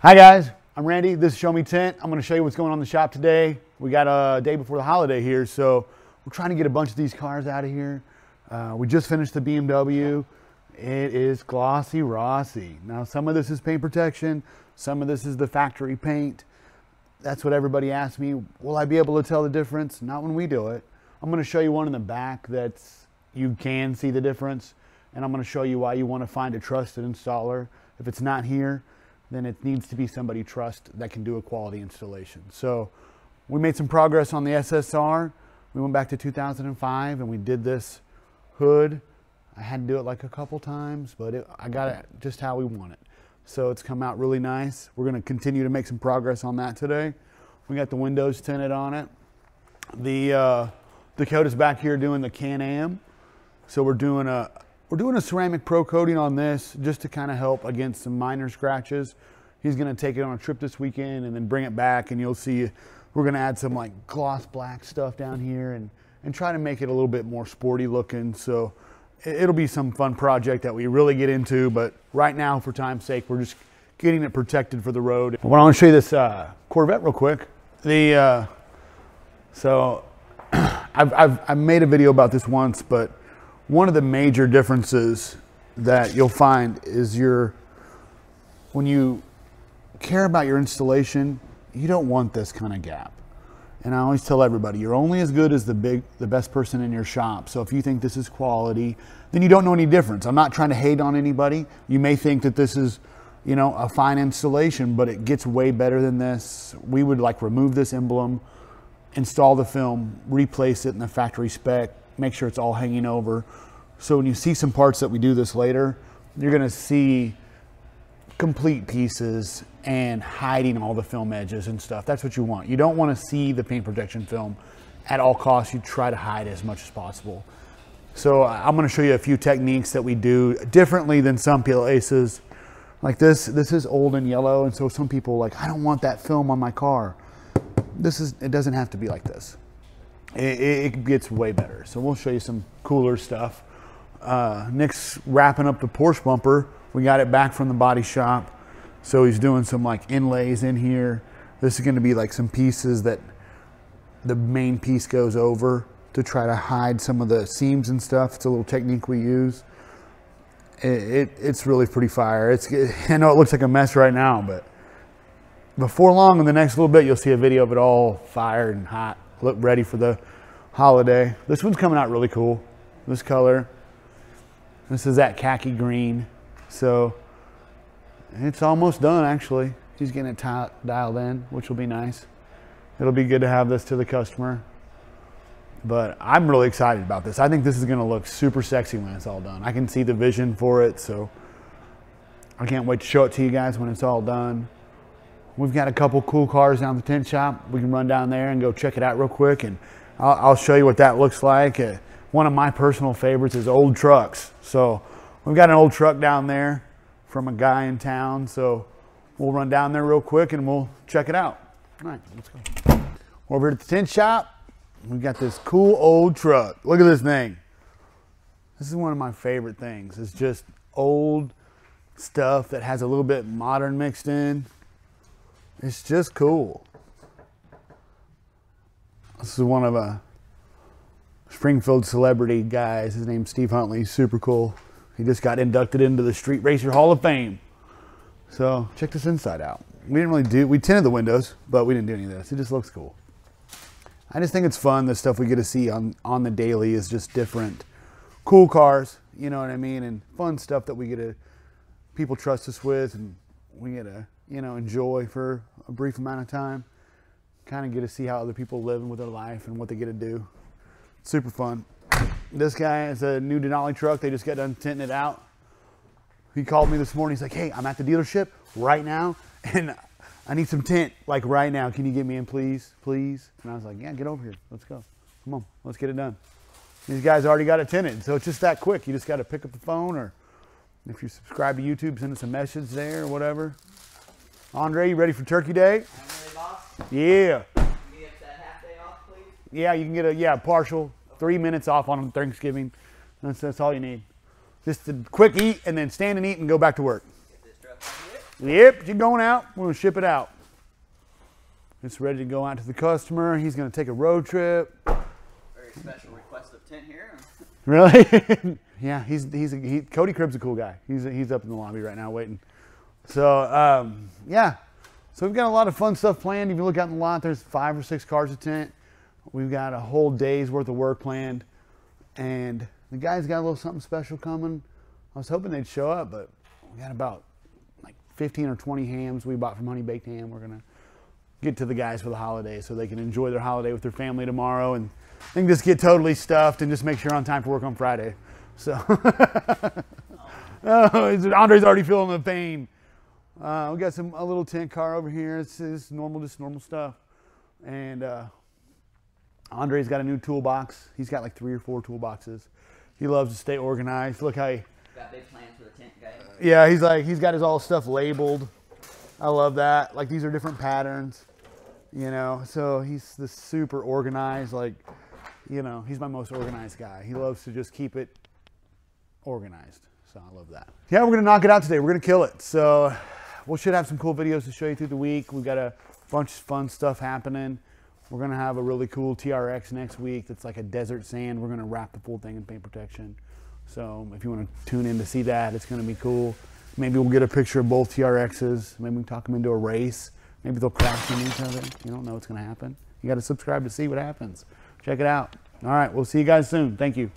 Hi guys, I'm Randy. This is Sho-Me Tint. I'm going to show you what's going on in the shop today. We got a day before the holiday here, so we're trying to get a bunch of these cars out of here. We just finished the BMW. It is glossy Rossi. Now some of this is paint protection, some of this is the factory paint. That's what everybody asks me. Will I be able to tell the difference? Not when we do it. I'm going to show you one in the back that's you can see the difference, and I'm going to show you why you want to find a trusted installer. If it's not here, then it needs to be somebody you trust that can do a quality installation. So we made some progress on the SSR. We went back to 2005 and we did this hood. I had to do it like a couple times, but I got it just how we want it. So it's come out really nice. We're going to continue to make some progress on that today. We got the windows tinted on it. The Dakota's back here doing the CanAm. So we're doing a ceramic pro coating on this just to kind of help against some minor scratches. He's going to take it on a trip this weekend and then bring it back, and you'll see we're going to add some like gloss black stuff down here and try to make it a little bit more sporty looking. So it'll be some fun project that we really get into, but right now for time's sake we're just getting it protected for the road. I want to show you this Corvette real quick. So I've made a video about this once, but one of the major differences that you'll find is when you care about your installation, you don't want this kind of gap. And I always tell everybody, you're only as good as the best person in your shop. So if you think this is quality, then you don't know any difference. I'm not trying to hate on anybody. You may think that this is, you know, a fine installation, but it gets way better than this. We would like remove this emblem, install the film, replace it in the factory spec, make sure it's all hanging over. So when you see some parts that we do this later, you're gonna see complete pieces and hiding all the film edges and stuff. That's what you want. You don't want to see the paint protection film at all costs. You try to hide as much as possible. So I'm going to show you a few techniques that we do differently than some places. Like this is old and yellow, and so some people are like, I don't want that film on my car. It doesn't have to be like this. It gets way better. So we'll show you some cooler stuff. Nick's wrapping up the Porsche bumper. We got it back from the body shop. So he's doing some like inlays in here. This is going to be like some pieces that the main piece goes over to try to hide some of the seams and stuff. It's a little technique we use. It's really pretty fire. I know it looks like a mess right now, but before long, in the next little bit, you'll see a video of it all fired and hot, look ready for the holiday. This one's coming out really cool. This color. This is that khaki green. So it's almost done, actually. He's getting it dialed in, which will be nice. It'll be good to have this to the customer. But I'm really excited about this. I think this is going to look super sexy when it's all done. I can see the vision for it, so I can't wait to show it to you guys when it's all done. We've got a couple cool cars down at the tint shop. We can run down there and go check it out real quick, and I'll show you what that looks like. One of my personal favorites is old trucks. So we've got an old truck down there from a guy in town, so we'll run down there real quick and we'll check it out. All right, let's go. Over at the tint shop, we've got this cool old truck. Look at this thing. This is one of my favorite things. It's just old stuff that has a little bit modern mixed in. It's just cool. This is one of a Springfield celebrity guys. His name's Steve Huntley. He's super cool. He just got inducted into the Street Racer Hall of Fame. So check this inside out. We tinted the windows, but we didn't do any of this. It just looks cool. I just think it's fun. The stuff we get to see on the daily is just different. Cool cars, you know what I mean? And fun stuff that people trust us with, and we get to, you know, enjoy for a brief amount of time. Kind of get to see how other people live with their life and what they get to do. Super fun. This guy is a new Denali truck. They just got done tinting it out. He called me this morning. He's like, hey, I'm at the dealership right now, and I need some tint, like right now. Can you get me in, please? Please? And I was like, yeah, get over here. Let's go. Come on, let's get it done. These guys already got it tinted, so it's just that quick. You just got to pick up the phone, or if you subscribe to YouTube, send us a message there or whatever. Andre, you ready for Turkey Day? I'm ready, boss. Yeah. Can you get that half day off, please? Yeah, you can get a partial 3 minutes off on Thanksgiving. That's all you need. Just a quick eat and then stand and eat and go back to work. Get this truck on here. Yep, you're going out. We're gonna ship it out. It's ready to go out to the customer. He's gonna take a road trip. Very special request of tint here. Really? Yeah, Cody Cribb's a cool guy. He's up in the lobby right now waiting. So yeah, so we've got a lot of fun stuff planned. If you look out in the lot, there's 5 or 6 cars to tint. We've got a whole day's worth of work planned, and the guys got a little something special coming. I was hoping they'd show up, but we got about like 15 or 20 hams we bought from Honey Baked Ham. We're gonna get to the guys for the holiday so they can enjoy their holiday with their family tomorrow, and they can just get totally stuffed and just make sure you're on time for work on Friday. So oh, Andre's already feeling the pain. We got a little tint car over here. It's normal, just normal stuff. And Andre's got a new toolbox. He's got like 3 or 4 toolboxes. He loves to stay organized. Look how he Got big plans for the tint guy. yeah, he's got his all stuff labeled. I love that. Like, these are different patterns, you know. So he's the super organized. Like, you know, he's my most organized guy. He loves to just keep it organized. So I love that. Yeah, we're gonna knock it out today. We're gonna kill it. So we should have some cool videos to show you through the week. We've got a bunch of fun stuff happening. We're gonna have a really cool TRX next week that's like a desert sand. We're gonna wrap the full thing in paint protection. So if you want to tune in to see that, it's gonna be cool. Maybe we'll get a picture of both TRXs. Maybe we can talk them into a race. Maybe they'll crash into each other. You don't know what's gonna happen. You gotta subscribe to see what happens. Check it out. All right, we'll see you guys soon. Thank you.